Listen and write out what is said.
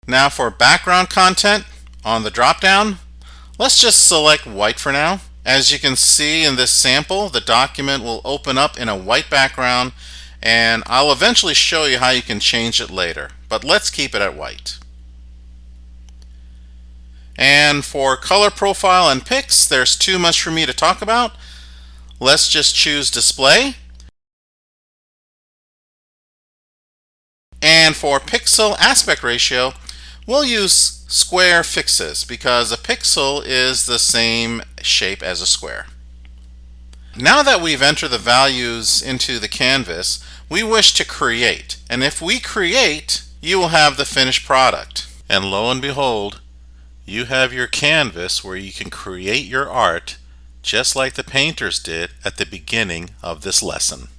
Now for background content on the drop-down, let's just select white for now. As you can see in this sample, the document will open up in a white background, and I'll eventually show you how you can change it later, but let's keep it at white. And for color profile and pics, there's too much for me to talk about. Let's just choose display. And for pixel aspect ratio, we'll use square fixes because a pixel is the same shape as a square. Now that we've entered the values into the canvas, we wish to create. And if we create, you will have the finished product. And lo and behold, you have your canvas where you can create your art just like the painters did at the beginning of this lesson.